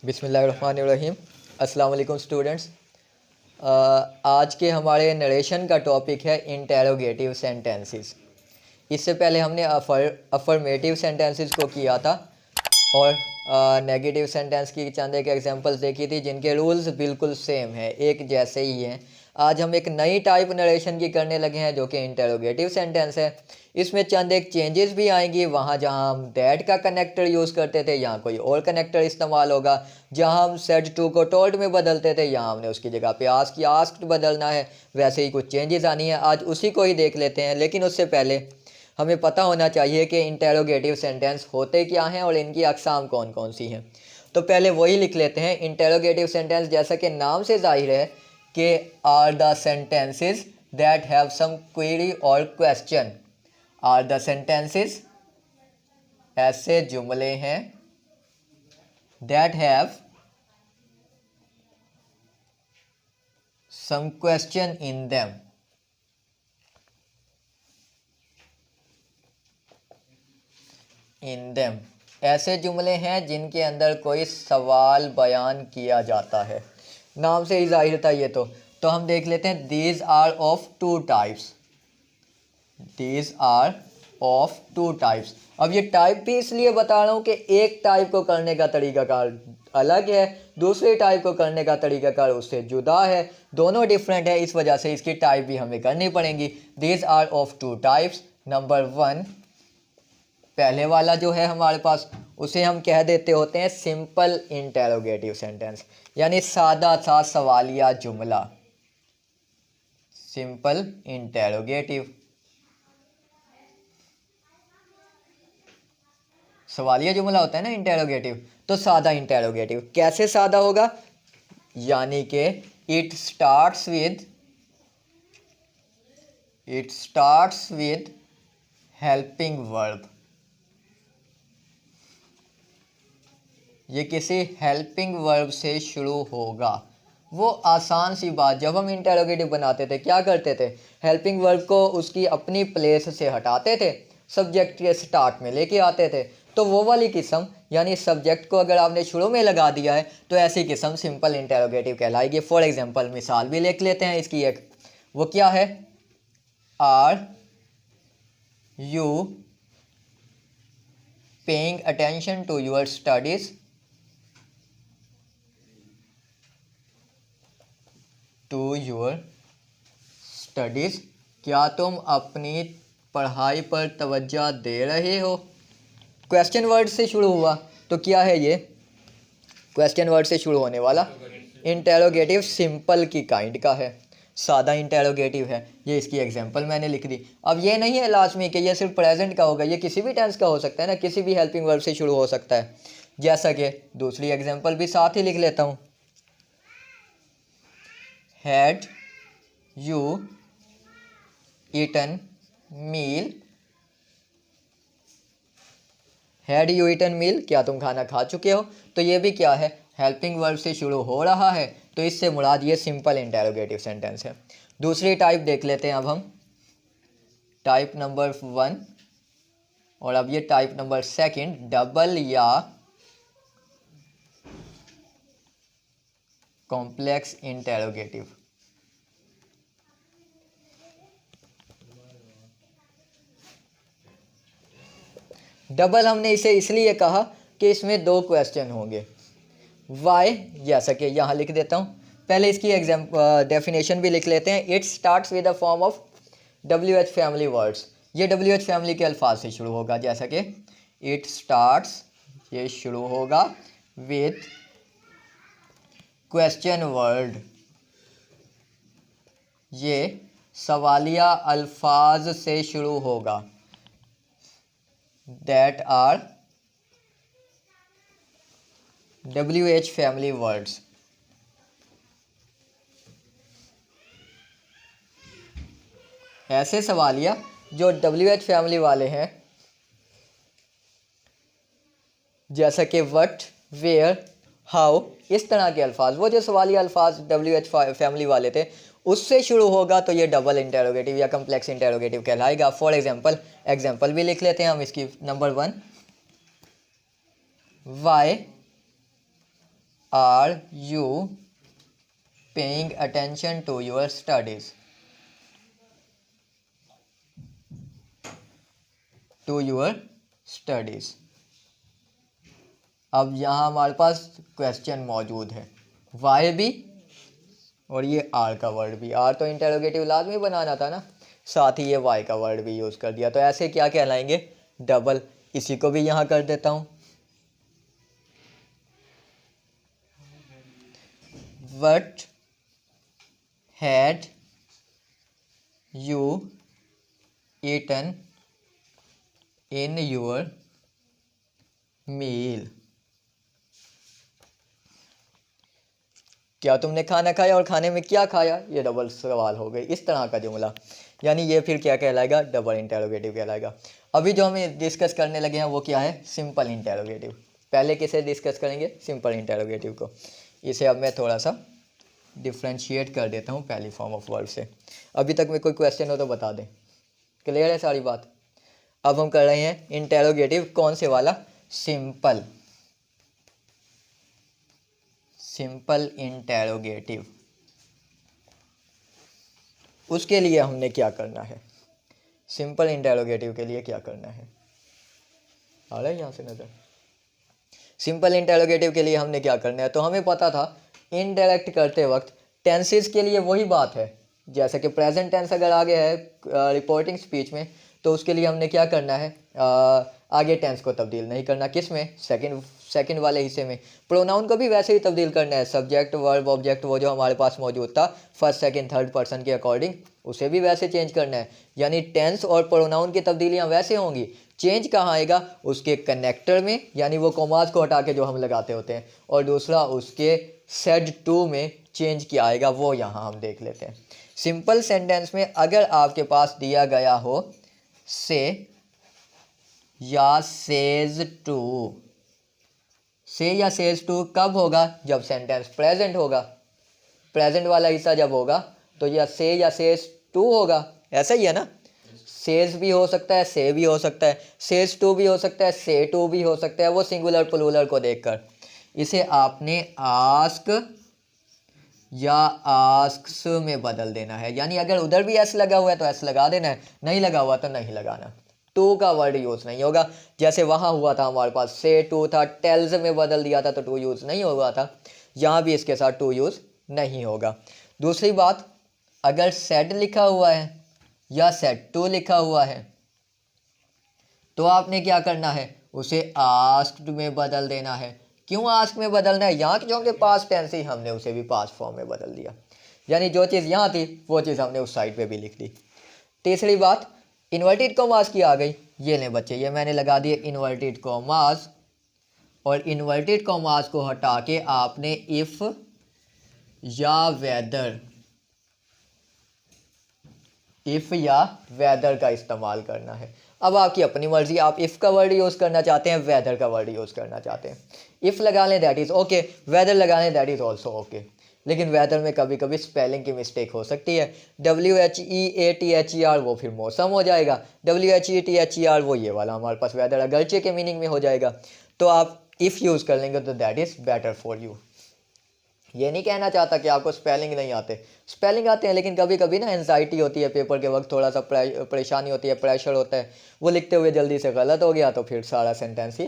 बिस्मिल्लाहिर्रहमानिर्रहीम। अस्सलाम वालेकुम स्टूडेंट्स। आज के हमारे नरेशन का टॉपिक है इंटेरोगेटिव सेंटेंसेस। इससे पहले हमने अफर्मेटिव सेंटेंसेस को किया था और नेगेटिव सेंटेंस की चंद एक एग्जांपल्स देखी थी जिनके रूल्स बिल्कुल सेम है, एक जैसे ही हैं। आज हम एक नई टाइप नरेशन की करने लगे हैं जो कि इंटेरोगेटिव सेंटेंस है। इसमें चंद एक चेंजेस भी आएंगी। वहाँ जहाँ हम दैट का कनेक्टर यूज़ करते थे यहाँ कोई और कनेक्टर इस्तेमाल होगा। जहाँ हम सेड टू को टोल्ड में बदलते थे यहाँ हमने उसकी जगह पे आस्क या आस्क्ड बदलना है। वैसे ही कुछ चेंजेस आनी है, आज उसी को ही देख लेते हैं। लेकिन उससे पहले हमें पता होना चाहिए कि इंटेरोगेटिव सेंटेंस होते क्या हैं और इनकी अक़साम कौन कौन सी हैं। तो पहले वही लिख लेते हैं। इंटेरोगेटिव सेंटेंस जैसा कि नाम से जाहिर है कि are the sentences that have some query और क्वेश्चन। आर द सेंटेंसेस ऐसे जुमले हैं that have some question in them. In them ऐसे जुमले हैं जिनके अंदर कोई सवाल बयान किया जाता है। नाम से ही जाहिर था ये तो हम देख लेते हैं। These are of two types. These are of two types. अब ये टाइप भी इसलिए बता रहा हूँ कि एक टाइप को करने का तरीकाकार अलग है, दूसरे टाइप को करने का तरीकाकार उससे जुदा है, दोनों डिफरेंट है। इस वजह से इसकी टाइप भी हमें करनी पड़ेंगी। These are of two types. Number 1 पहले वाला जो है हमारे पास उसे हम कह देते होते हैं सिंपल इंटेरोगेटिव सेंटेंस, यानी सादा सा सवालिया जुमला। Simple interrogative. सवालिया जुमला होता है ना इंटेरोगेटिव, तो सादा इंटेरोगेटिव। कैसे सादा होगा? यानी कि it starts with helping verb. ये किसी हेल्पिंग वर्ब से शुरू होगा। वो आसान सी बात, जब हम इंटेरोगेटिव बनाते थे क्या करते थे? हेल्पिंग वर्ब को उसकी अपनी प्लेस से हटाते थे, सब्जेक्ट के स्टार्ट में लेके आते थे। तो वो वाली किस्म, यानी सब्जेक्ट को अगर आपने शुरू में लगा दिया है तो ऐसी किस्म सिंपल इंटेरोगेटिव कहलाएगी। फॉर एग्जांपल मिसाल भी लिख लेते हैं इसकी एक। वो क्या है? Are you paying attention to your studies? To your studies, क्या तुम अपनी पढ़ाई पर तवज्जो दे रहे हो? क्वेश्चन वर्ड से शुरू हुआ तो क्या है ये? क्वेश्चन वर्ड से शुरू होने वाला इंटेरोगेटिव सिंपल की काइंड का है, सादा इंटेरोगेटिव है। ये इसकी एग्जांपल मैंने लिख दी। अब ये नहीं है लाजमी कि ये सिर्फ प्रेजेंट का होगा, ये किसी भी टेंस का हो सकता है ना, किसी भी हेल्पिंग वर्ब से शुरू हो सकता है। जैसा कि दूसरी एग्जांपल भी साथ ही लिख लेता हूँ। Had you eaten meal? Had you eaten meal, क्या तुम खाना खा चुके हो? तो ये भी क्या है? हेल्पिंग वर्ब से शुरू हो रहा है, तो इससे मुराद ये सिंपल इंटेरोगेटिव सेंटेंस है। दूसरी टाइप देख लेते हैं अब हम, टाइप नंबर 1। और अब ये टाइप नंबर 2, डबल या कॉम्प्लेक्स इंटेरोगेटिव। डबल हमने इसे इसलिए कहा कि इसमें 2 क्वेश्चन होंगे। वाई, जैसा कि यहाँ लिख देता हूँ। पहले इसकी डेफिनेशन भी लिख लेते हैं। It starts with a form of WH family words. ये WH फैमिली के अल्फाज से शुरू होगा, जैसा कि इट स्टार्ट्स, ये शुरू होगा विद क्वेश्चन वर्ड। ये सवालिया अल्फाज से शुरू होगा। That are WH family words। ऐसे सवालिया जो WH फैमिली वाले हैं, जैसा कि व्हाट, वेयर, हाउ, इस तरह के अल्फाज। वो जो सवालिया अल्फाज WH फैमिली वाले थे उससे शुरू होगा तो ये डबल इंटेरोगेटिव या कम्प्लेक्स इंटेरोगेटिव कहलाएगा। फॉर एग्जांपल भी लिख लेते हैं हम इसकी। Number 1, why are you paying attention to your studies, to your studies. अब यहाँ हमारे पास क्वेश्चन मौजूद है, वाई भी और ये आर का वर्ड भी। आर तो इंटेरोगेटिव लाजमी बनाना था ना, साथ ही ये वाई का वर्ड भी यूज़ कर दिया, तो ऐसे क्या कहलाएंगे, डबल। इसी को भी यहाँ कर देता हूँ, what had you eaten in your meal, क्या तुमने खाना खाया और खाने में क्या खाया, ये डबल सवाल हो गई, इस तरह का जुमला। यानी ये फिर क्या कहलाएगा, डबल इंटेरोगेटिव कहलाएगा। अभी जो हमें डिस्कस करने लगे हैं वो क्या है, सिंपल इंटेरोगेटिव। पहले किसे डिस्कस करेंगे, सिंपल इंटेरोगेटिव को। इसे अब मैं थोड़ा सा डिफ्रेंशिएट कर देता हूँ पहली फॉर्म ऑफ वर्ब से। अभी तक में कोई क्वेश्चन हो तो बता दें, क्लियर है सारी बात। अब हम कर रहे हैं इंटेरोगेटिव, कौन से वाला, सिंपल, सिंपल इंटेरोगेटिव। उसके लिए हमने क्या करना है, सिंपल इंटेरोगेटिव के लिए क्या करना है, आ रहा है यहाँ से नज़र। सिंपल इंटेरोगेटिव के लिए हमने क्या करना है, तो हमें पता था इनडायरेक्ट करते वक्त टेंसेस के लिए वही बात है, जैसे कि प्रेजेंट टेंस अगर आगे है रिपोर्टिंग स्पीच में, तो उसके लिए हमने क्या करना है, आगे टेंस को तब्दील नहीं करना, किस में, सेकंड वाले हिस्से में। प्रोनाउन को भी वैसे ही तब्दील करना है, सब्जेक्ट वर्ब ऑब्जेक्ट वो जो हमारे पास मौजूद था फर्स्ट सेकंड थर्ड पर्सन के अकॉर्डिंग, उसे भी वैसे चेंज करना है। यानी टेंस और प्रोनाउन की तब्दीलियाँ वैसे होंगी, चेंज कहाँ आएगा, उसके कनेक्टर में, यानी वो कॉमास को हटा के जो हम लगाते होते हैं, और दूसरा उसके सेड टू में चेंज किया आएगा, वो यहाँ हम देख लेते हैं। सिंपल सेंटेंस में अगर आपके पास दिया गया हो से या सेज टू, से या सेज टू कब होगा, जब सेंटेंस प्रेजेंट होगा, प्रेजेंट वाला हिस्सा जब होगा तो या से या सेज टू होगा, ऐसा ही है ना। सेज भी हो सकता है, से भी हो सकता है, सेज टू भी हो सकता है, से टू भी हो सकता है, वो सिंगुलर प्लूरल को देखकर। इसे आपने आस्क या आस्क्स में बदल देना है, यानी अगर उधर भी एस लगा हुआ है तो एस लगा देना है, नहीं लगा हुआ तो नहीं लगाना। टू का वर्ड यूज़ नहीं होगा, जैसे वहाँ हुआ था हमारे पास से टू था, टेल्स में बदल दिया था तो टू यूज़ नहीं हुआ था, यहाँ भी इसके साथ टू यूज़ नहीं होगा। दूसरी बात, अगर सेड लिखा हुआ है या सेड टू लिखा हुआ है तो आपने क्या करना है, उसे आस्क्ड में बदल देना है। क्यों आस्क में बदलना है, यहाँ जो के पास टेंस ही हमने उसे भी पास्ट फॉर्म में बदल दिया, यानी जो चीज़ यहाँ थी वो चीज़ हमने उस साइड पे भी लिख दी। तीसरी बात, इन्वर्टेड कॉमास की आ गई, ये लें बच्चे, ये मैंने लगा दिए इन्वर्टेड कॉमास, और इन्वर्टेड कॉमास को हटा के आपने इफ़ या वेदर, इफ़ या वेदर का इस्तेमाल करना है। अब आपकी अपनी मर्जी, आप इफ़ का वर्ड यूज़ करना चाहते हैं, वेदर का वर्ड यूज़ करना चाहते हैं। इफ़ लगा लें दैट इज़ ओके, वेदर लगा लें दैट इज़ ऑल्सो ओके, लेकिन वेदर में कभी कभी स्पेलिंग की मिस्टेक हो सकती है। WHEATHER वो फिर मौसम हो जाएगा, WHETHER वो ये वाला हमारे पास वेदर अगरचे के मीनिंग में हो जाएगा। तो आप इफ़ यूज़ कर लेंगे तो that is better for you. ये नहीं कहना चाहता कि आपको स्पेलिंग नहीं आते, स्पेलिंग आते हैं, लेकिन कभी कभी ना एंजाइटी होती है पेपर के वक्त, थोड़ा सा परेशानी होती है, प्रेशर होता है, वो लिखते हुए जल्दी से गलत हो गया तो फिर सारा सेंटेंस ही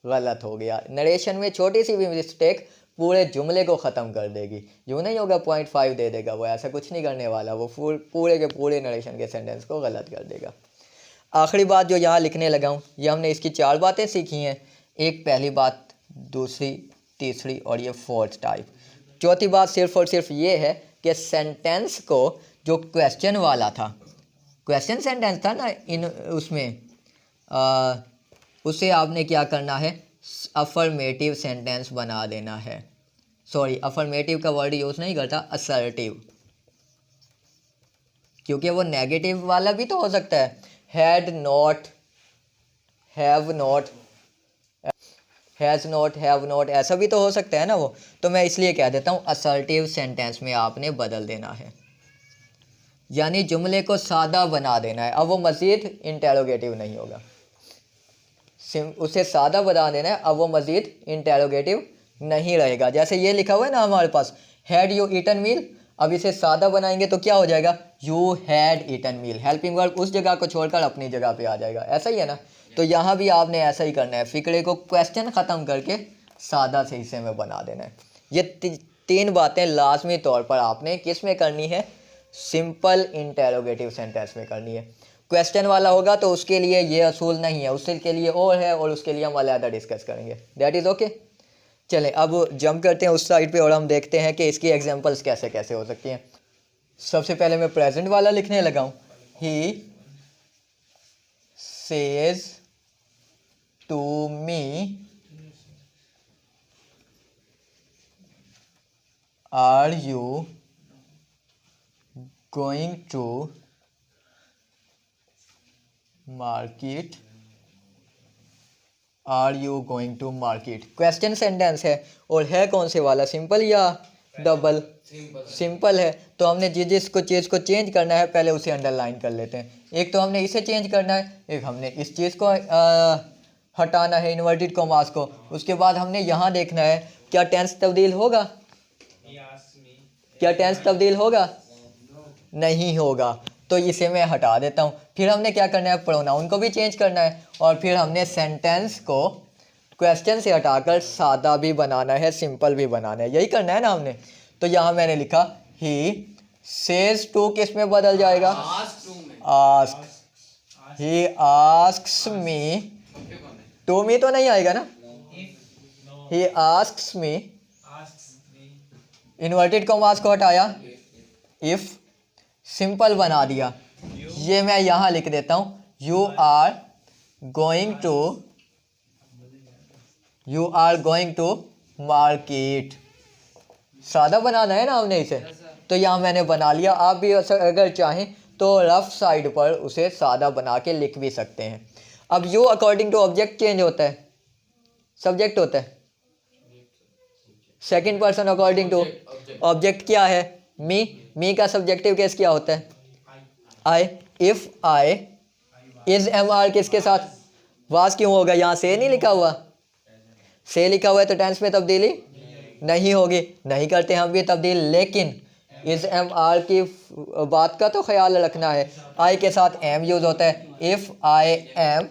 गलत हो गया। नरेशन में छोटी सी भी मिस्टेक पूरे जुमले को ख़त्म कर देगी। यूँ नहीं होगा 0.5 दे देगा वो, ऐसा कुछ नहीं करने वाला, वो पूरे के पूरे नरेशन के सेंटेंस को गलत कर देगा। आखिरी बात जो यहाँ लिखने लगा हूँ, ये हमने इसकी 4 बातें सीखी हैं, एक पहली बात, दूसरी, तीसरी और ये फोर्थ टाइप। चौथी बात सिर्फ और सिर्फ ये है कि सेंटेंस को जो क्वेश्चन वाला था, क्वेश्चन सेंटेंस था ना इन उसमें, उसे आपने क्या करना है, अफर्मेटिव सेंटेंस बना देना है। सॉरी, अफर्मेटिव का वर्ड यूज़ नहीं करता, असर्टिव, क्योंकि वो नेगेटिव वाला भी तो हो सकता है, had not, have not, has not, have not, ऐसा भी तो हो सकता है ना वो। तो मैं इसलिए कह देता हूँ असर्टिव सेंटेंस में आपने बदल देना है, यानी जुमले को सादा बना देना है। अब वो मज़ीद इंटेरोगेटिव नहीं होगा, उसे सादा बना देना है, अब वो मज़ीद इंटेरोगेटिव नहीं रहेगा। जैसे ये लिखा हुआ है ना हमारे पास, हैड यू ईटन मील, अब इसे सादा बनाएंगे तो क्या हो जाएगा, you had eaten meal. Helping verb उस जगह को छोड़कर अपनी जगह पे आ जाएगा, ऐसा ही है ना। तो यहाँ भी आपने ऐसा ही करना है, फिक्रे को क्वेश्चन ख़त्म करके सादा से हिस्से में बना देना है। ये तीन बातें लाजमी तौर पर आपने किस में करनी है, सिंपल इंटेरोगेटिव सेंटेंस में करनी है। क्वेश्चन वाला होगा तो उसके लिए ये असूल नहीं है, उसके लिए और है, और उसके लिए हम अलग डिस्कस करेंगे। That is okay. चलें अब जंप करते हैं उस साइड पे और हम देखते हैं कि इसकी एग्जांपल्स कैसे कैसे हो सकती हैं। सबसे पहले मैं प्रेजेंट वाला लिखने लगा हूँ। He says to me are you going to market, are you going to market. Question sentence है और है कौन से वाला, सिंपल या डबल, सिंपल है। तो हमने जिस चीज़ को चेंज करना है पहले उसे अंडरलाइन कर लेते हैं। एक तो हमने इसे चेंज करना है, एक हमने इस चीज़ को हटाना है, इन्वर्टेड कॉमास को। उसके बाद हमने यहाँ देखना है क्या टेंस तब्दील होगा, क्या टेंस तब्दील होगा, नहीं होगा, तो इसे मैं हटा देता हूँ। फिर हमने क्या करना है, प्रोनाउन को भी चेंज करना है, और फिर हमने सेंटेंस को क्वेश्चन से हटाकर सादा भी बनाना है, सिंपल भी बनाना है, यही करना है ना हमने। तो यहाँ मैंने लिखा ही सेज टू किस में बदल जाएगा, ask, he asks me, to me तो नहीं आएगा ना, he asks me, inverted commas को हटाया, इफ सिंपल बना दिया। ये मैं यहाँ लिख देता हूँ, you are going to market. सादा बनाना है ना हमने इसे, तो यहाँ मैंने बना लिया। आप भी अगर चाहें तो रफ साइड पर उसे सादा बना के लिख भी सकते हैं। अब you according to object change होता है, सब्जेक्ट होता है। Second person according to object क्या है, मी का सब्जेक्टिव केस क्या होता है, I. If I, is am are किसके साथ, वास क्यों होगा, यहाँ से नहीं लिखा हुआ, से लिखा हुआ है तो टेंस में तब्दीली नहीं होगी, नहीं करते हम भी तब्दील। लेकिन इज एम आर की बात का तो ख्याल रखना है, आई के साथ एम यूज होता है। इफ आई एम,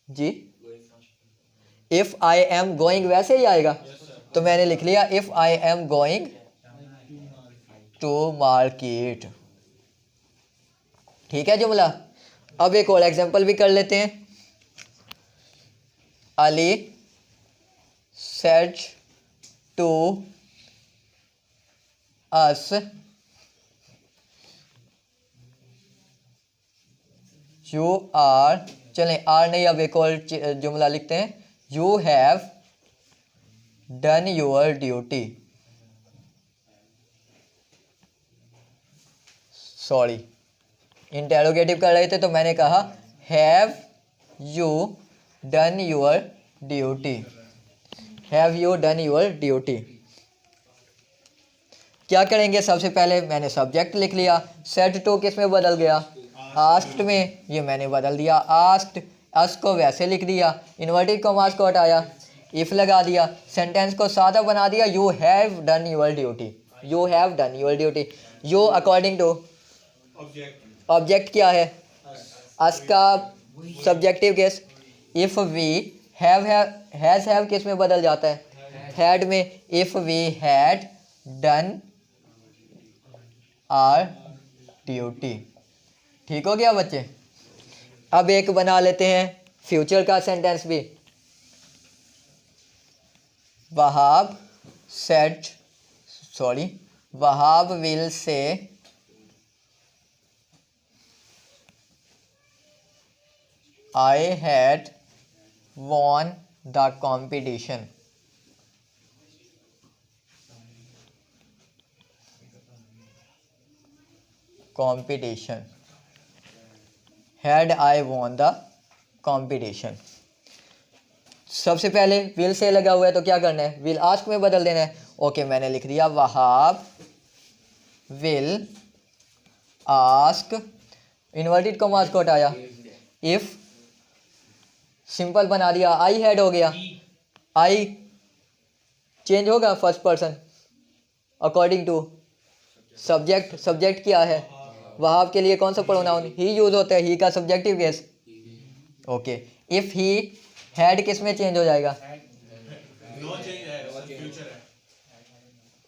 जी इफ आई एम गोइंग वैसे ही आएगा, तो मैंने लिख लिया if I am going to market. ठीक है जुमला। अब एक और एग्जांपल भी कर लेते हैं। Ali said to us you are, चलें आर नहीं, अब एक और जुमला लिखते हैं, you have done your duty, sorry interrogative कर रहे थे तो मैंने कहा have you done your duty, have you done your duty. क्या करेंगे, सबसे पहले मैंने सब्जेक्ट लिख लिया, सेड टू किस में बदल गया, आस्क्ड में, ये मैंने बदल दिया, आस्क्ड, अस को वैसे लिख दिया, इन्वर्टेड कॉमास को हटाया, इफ लगा दिया, सेंटेंस को सादा बना दिया, you have done your duty, you have done your duty. You according to object क्या है, अस का subjective case, if we have has have किस में बदल जाता है, हैड में, if we had done our duty. ठीक हो गया बच्चे। अब एक बना लेते हैं फ्यूचर का सेंटेंस भी। Wahab said, sorry Wahab will say I had won the competition. Had I won the competition. सबसे पहले विल से लगा हुआ है तो क्या करना है, विल आस्क में बदल देना है। ओके मैंने लिख दिया Wahab will ask, inverted commas को हटाया, इफ सिंपल बना दिया, आई हैड हो गया, आई चेंज होगा first person according to subject. Subject क्या है? वहाब के लिए कौन सा प्रोनाउन ही यूज होता है? ही का subjective case. Okay, if he had किस में चेंज हो जाएगा?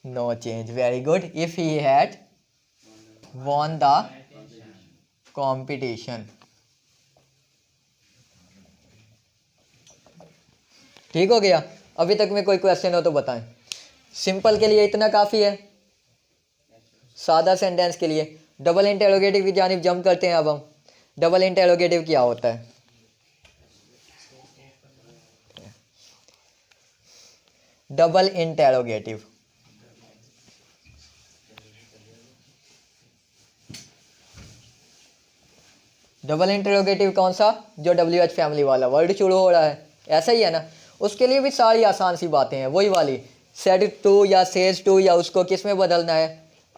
No change. Very good. If he had won the competition. ठीक हो गया? अभी तक में कोई क्वेश्चन हो तो बताएं। सिंपल के लिए इतना काफ़ी है, सादा सेंटेंस के लिए। डबल इंटेरोगेटिव की जानिब जंप करते हैं अब हम। डबल इंटेरोगेटिव क्या होता है? डबल इंटेरोगेटिव डबल इंटेरोगेटिव कौन सा? जो WH फैमिली वाला वर्ड शुरू हो रहा है, ऐसा ही है ना? उसके लिए भी सारी आसान सी बातें हैं, वही वाली सेड टू या सेज टू, या उसको किस में बदलना है?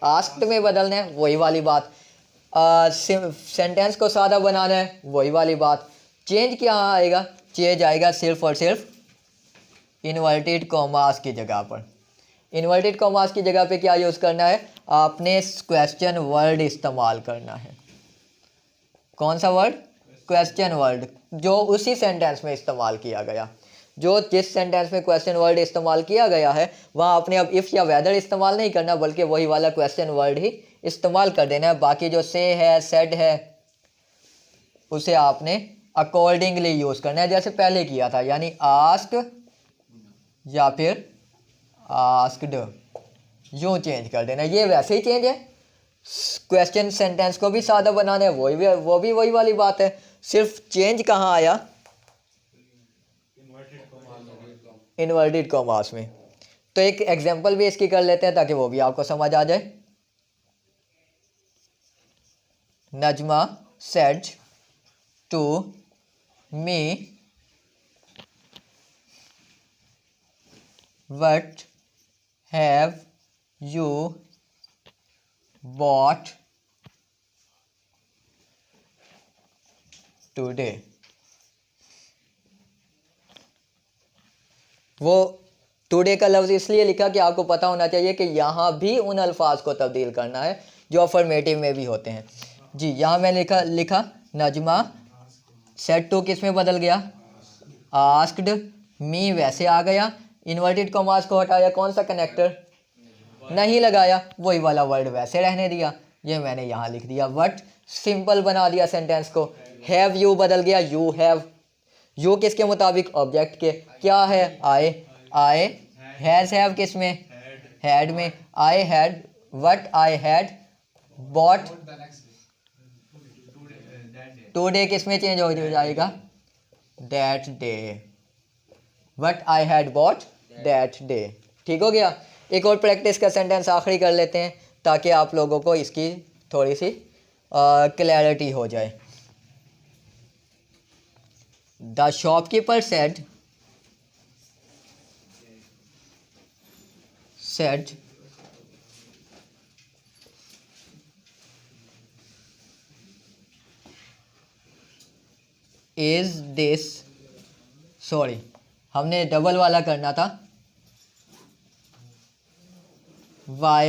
आस्क्ड में बदलना है, वही वाली बात। सेंटेंस को सादा बनाना है, वही वाली बात। चेंज क्या आएगा? चेंज आएगा सिर्फ और सिर्फ इन्वर्टेड कॉमास की जगह पर। इन्वर्टेड कॉमास की जगह पे क्या यूज़ करना है? आपने क्वेश्चन वर्ड इस्तेमाल करना है। कौन सा वर्ड? क्वेश्चन वर्ड, जो उसी सेंटेंस में इस्तेमाल किया गया। जो जिस सेंटेंस में क्वेश्चन वर्ड इस्तेमाल किया गया है वहाँ आपने अब इफ़ या वेदर इस्तेमाल नहीं करना, बल्कि वही वाला क्वेश्चन वर्ड ही इस्तेमाल कर देना है। बाकी जो से है, सेड है, उसे आपने अकॉर्डिंगली यूज़ करना है, जैसे पहले किया था, यानी आस्क या फिर आस्क्ड, यूँ चेंज कर देना। ये वैसे ही चेंज है। क्वेश्चन सेंटेंस को भी सादा बनाना है, वो भी वही वाली बात है। सिर्फ चेंज कहाँ आया? इन्वर्टेड कॉमास में। तो एक एग्जांपल भी इसकी कर लेते हैं ताकि वो भी आपको समझ आ जाए। Najma said to me what have you bought today. वो टुडे का लफ्ज़ इसलिए लिखा कि आपको पता होना चाहिए कि यहाँ भी उन अल्फाज को तब्दील करना है जो अफर्मेटिव में भी होते हैं। जी, यहाँ मैंने लिखा नजमा सेड टू किस में बदल गया? आस्क्ड। मी वैसे आ गया, इन्वर्टेड कॉमास को हटाया, कौन सा कनेक्टर नहीं लगाया, वही वाला वर्ड वैसे रहने दिया। ये मैंने यहाँ लिख दिया व्हाट, सिंपल बना दिया सेंटेंस को। हैव यू बदल गया यू हैव। यू किसके मुताबिक? ऑब्जेक्ट के। क्या है? आई। आई हैज़ हैव किस में? हैड में। I had what I had bought today किस में चेंज हो जाएगा? That day. What I had bought that day. ठीक हो गया? एक और प्रैक्टिस का सेंटेंस आखिरी कर लेते हैं ताकि आप लोगों को इसकी थोड़ी सी क्लैरिटी हो जाए। The shopkeeper said is this, sorry हमने डबल वाला करना था। Why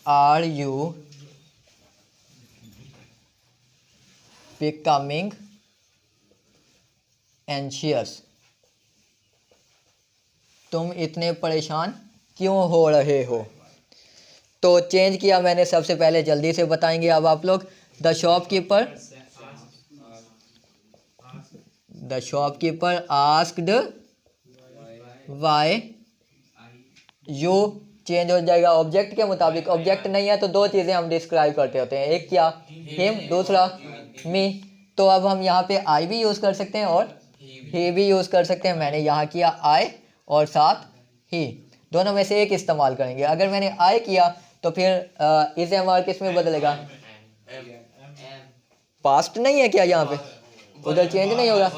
are you becoming anxious? तुम इतने परेशान क्यों हो रहे हो? तो चेंज किया मैंने, सबसे पहले जल्दी से बताएंगे अब आप लोग। The shopkeeper asked why you, change हो जाएगा ऑब्जेक्ट के मुताबिक। ऑब्जेक्ट नहीं है तो दो चीज़ें हम डिस्क्राइब करते होते हैं, एक क्या? हिम, दूसरा मी। तो अब हम यहाँ पे आई भी यूज़ कर सकते हैं और ही भी यूज़ कर सकते हैं। मैंने यहाँ किया आई और साथ ही, दोनों में से एक इस्तेमाल करेंगे। अगर मैंने आई किया तो फिर इस एम आर किस में बदलेगा? पास्ट नहीं है क्या यहाँ पे? उधर चेंज नहीं होगा।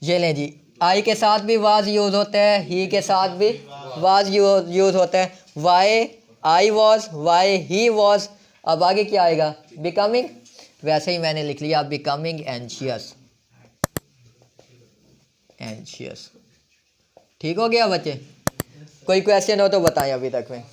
ये लें जी, आई के साथ भी वाज यूज़ होता है, ही के साथ भी वाज यूज़ होता है। Why I was, why he was. अब आगे क्या आएगा? बिकमिंग। वैसे ही मैंने लिख लिया बिकमिंग एंशियस। एंशियस। ठीक हो गया बच्चे? कोई क्वेश्चन हो तो बताएं अभी तक में।